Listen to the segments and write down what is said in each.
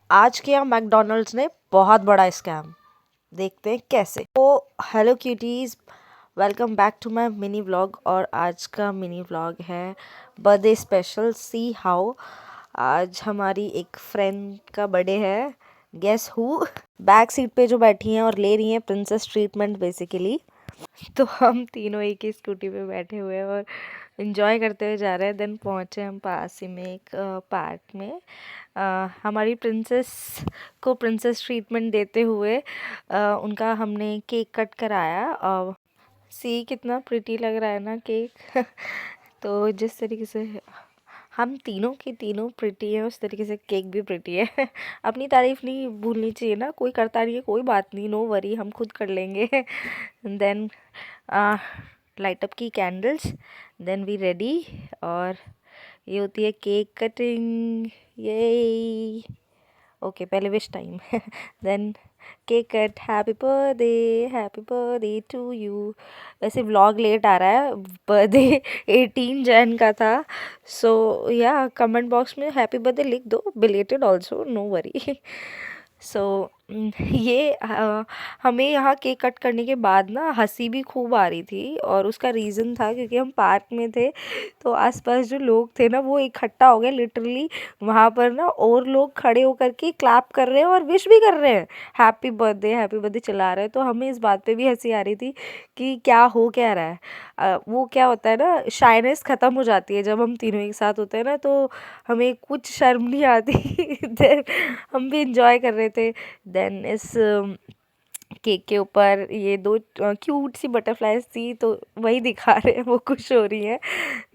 आज किया मैकडॉनल्ड्स ने बहुत बड़ा स्कैम। देखते हैं कैसे। तो hello cuties, welcome back to my mini vlog. और आज का मिनी व्लॉग है बर्थडे स्पेशल। सी हाउ आज हमारी एक फ्रेंड का बर्थडे है। Guess who? बैक सीट पे जो बैठी हैं और ले रही हैं प्रिंसेस ट्रीटमेंट बेसिकली। तो हम तीनों एक ही स्कूटी पे बैठे हुए हैं और इन्जॉय करते हुए जा रहे हैं। देन पहुँचे हम पास ही में एक पार्क में। हमारी प्रिंसेस को प्रिंसेस ट्रीटमेंट देते हुए उनका हमने केक कट कराया। सी कितना प्रिटी लग रहा है ना केक। तो जिस तरीके से हम तीनों की तीनों प्रिटी है, उस तरीके से केक भी प्रिटी है। अपनी तारीफ नहीं भूलनी चाहिए ना, कोई करता नहीं है, कोई बात नहीं, नो वरी, हम खुद कर लेंगे। देन लाइट अप की कैंडल्स, देन वी रेडी। और ये होती है केक कटिंग। ये ओके, पहले wish time. Then cake cut, happy birthday to you. वैसे व्लॉग लेट आ रहा है, बर्थडे 18 जैन का था। सो या कमेंट बॉक्स में हैप्पी बर्थडे लिख दो, belated also, no worry. So ये हमें यहाँ केक कट करने के बाद ना हंसी भी खूब आ रही थी। और उसका रीज़न था क्योंकि हम पार्क में थे, तो आसपास जो लोग थे ना वो इकट्ठा हो गए लिटरली। वहाँ पर ना और लोग खड़े होकर के क्लैप कर रहे हैं और विश भी कर रहे हैं, हैप्पी बर्थडे चला रहे हैं। तो हमें इस बात पे भी हंसी आ रही थी कि क्या हो क्या रहा है। वो क्या होता है ना, शाइनेस ख़त्म हो जाती है जब हम तीनों एक साथ होते हैं ना, तो हमें कुछ शर्म नहीं आती। देन हम भी इंजॉय कर रहे थे। देन इस केक के ऊपर ये दो क्यूट सी बटरफ्लाइज थी, तो वही दिखा रहे हैं, वो खुश हो रही हैं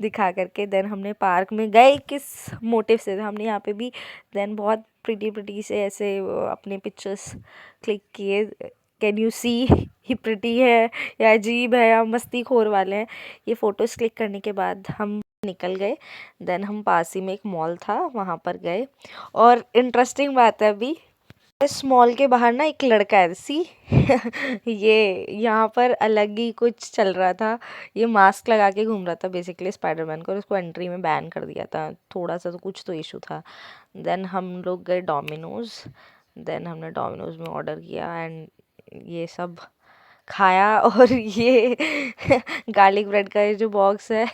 दिखा करके। देन हमने पार्क में गए किस मोटिव से, हमने यहाँ पे भी देन बहुत प्रिटी से ऐसे अपने पिक्चर्स क्लिक किए। Can you see he pretty है या अजीब है या मस्ती खोर वाले हैं। ये फ़ोटोज़ क्लिक करने के बाद हम निकल गए। देन हम पास ही में एक मॉल था, वहाँ पर गए। और इंटरेस्टिंग बात है, अभी इस मॉल के बाहर ना एक लड़का है, सी। ये यहाँ पर अलग ही कुछ चल रहा था। ये मास्क लगा के घूम रहा था बेसिकली स्पाइडरमैन को, और उसको एंट्री में बैन कर दिया था। थोड़ा सा तो कुछ तो इशू था। देन हम लोग गए डोमिनोज़। देन हमने डोमिनोज़ में ऑर्डर किया एंड ये सब खाया। और ये गार्लिक ब्रेड का ये जो बॉक्स है,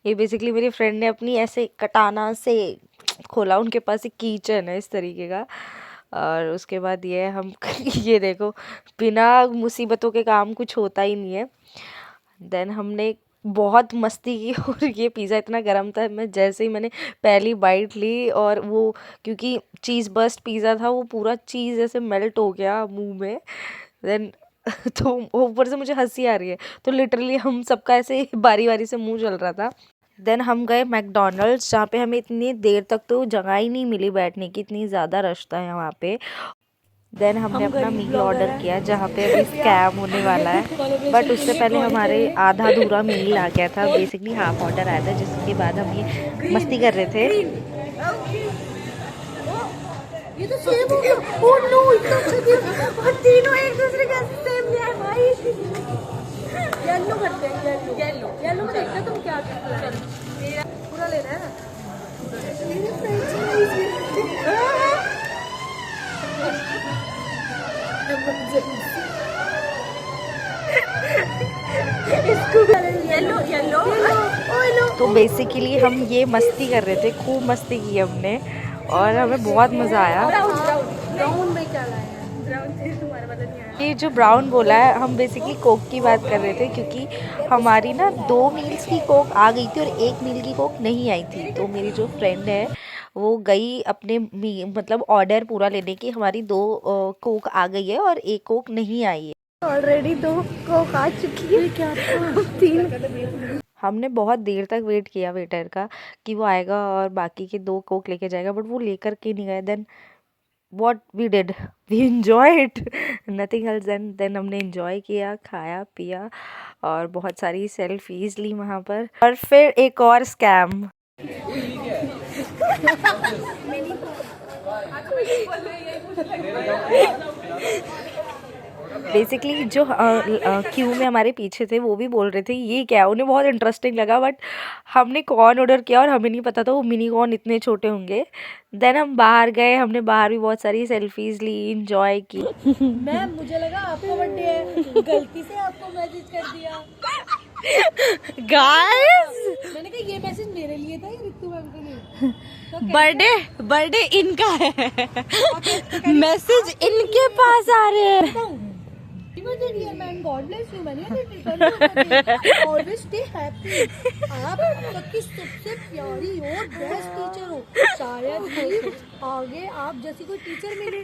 ये बेसिकली मेरी फ्रेंड ने अपनी ऐसे कटाना से खोला। उनके पास एक किचन है इस तरीके का। और उसके बाद ये हम ये देखो, बिना मुसीबतों के काम कुछ होता ही नहीं है। देन हमने बहुत मस्ती की। और ये पिज़्ज़ा इतना गर्म था, मैं जैसे ही मैंने पहली बाइट ली और वो क्योंकि चीज़ बस्ट पिज़्ज़ा था, वो पूरा चीज़ ऐसे मेल्ट हो गया मुंह में। देन तो ऊपर से मुझे हंसी आ रही है, तो लिटरली हम सबका ऐसे बारी बारी से मुंह जल रहा था। देन हम गए मैकडॉनल्ड्स, जहाँ पे हमें इतनी देर तक तो जगह ही नहीं मिली बैठने की, इतनी ज़्यादा रश था वहाँ पे। देन हमने अपना मील ऑर्डर किया, जहाँ पे अभी स्कैम होने वाला है। बट उससे पहले हमारे आधा अधूरा मील आ गया था, बेसिकली हाफ ऑर्डर आया था, जिसके बाद हम ये मस्ती कर रहे थे। ये तो सेम हो गया। ओह नो, इतना अच्छा दिया। और तीनों एक दूसरे का सेम लिया है भाई। येलो करते हैं, येलो येलो येलो में देखते तुम क्या करते हो। पूरा लेना है ना। Yellow yellow. तो बेसिकली हम ये मस्ती कर रहे थे, खूब मस्ती की हमने और हमें बहुत मज़ा आया। ब्राउन में क्या लाया है? ब्राउन से तुम्हारा पता नहीं आया। ये जो ब्राउन बोला है, हम बेसिकली कोक की बात कर रहे थे, क्योंकि हमारी ना 2 मील्स की कोक आ गई थी और 1 मील की कोक नहीं आई थी। तो मेरी जो फ्रेंड है वो गई अपने मतलब ऑर्डर पूरा लेने की। हमारी 2 कोक आ गई है और 1 कोक नहीं आई है। ऑलरेडी 2 कोक आ चुकी है। क्या था? 3। हमने बहुत देर तक वेट किया वेटर का कि वो आएगा और बाकी के 2 कोक लेके जाएगा, बट वो लेकर के नहीं गए। Then what we did, we enjoyed nothing else। then हमने enjoy किया, खाया पिया और बहुत सारी सेल्फीज ली वहाँ पर। और फिर एक और स्कैम। बेसिकली जो क्यू में हमारे पीछे थे वो भी बोल रहे थे ये क्या है, उन्हें बहुत इंटरेस्टिंग लगा, बट हमने कॉर्न ऑर्डर किया और हमें नहीं पता था वो मिनी कॉर्न इतने छोटे होंगे। देन हम बाहर गए, हमने बाहर भी बहुत सारी सेल्फीज ली, इंजॉय की। मैम मुझे लगा आपका बर्थडे है, गलती से आपको मैसेज कर दिया। गाइस मैंने कहा ये मैसेज मेरे लिए था या रितु मैम के लिए। बर्थडे इनका है, मैसेज इनके पास आ रहे हैं। Dear man, God bless you, man. Always stay happy. आप सबकी सबसे प्यारी और बेस्ट टीचर हो। शायद ही आगे आप जैसी कोई टीचर मिले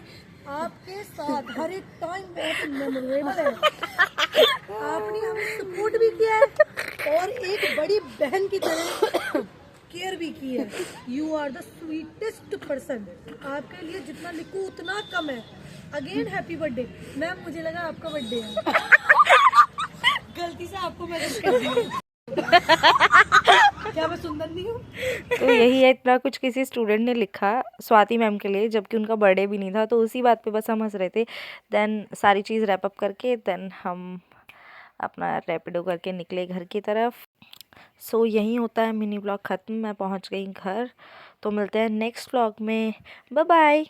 आपके साथ हर एक टाइम बहुत मेमोरेबल है। आपने हमें सपोर्ट भी किया है और एक बड़ी बहन की तरह केयर भी की है। You are the sweetest person. आपके लिए जितना लिखूं उतना कम है। Again happy birthday. मैम मुझे लगा आपका बर्थडे है, गलती से आपको मैसेज कर दिया। क्या मैं सुंदर नहीं हूँ? तो यही है, इतना कुछ किसी स्टूडेंट ने लिखा स्वाति मैम के लिए, जबकि उनका बर्थडे भी नहीं था, तो उसी बात पे बस हम हंस रहे थे। देन सारी चीज़ रैप अप करके देन हम अपना रैपिडो करके निकले घर की तरफ। सो यही होता है मिनी ब्लॉग ख़त्म, मैं पहुंच गई घर। तो मिलते हैं नेक्स्ट ब्लॉग में, बाय बाय।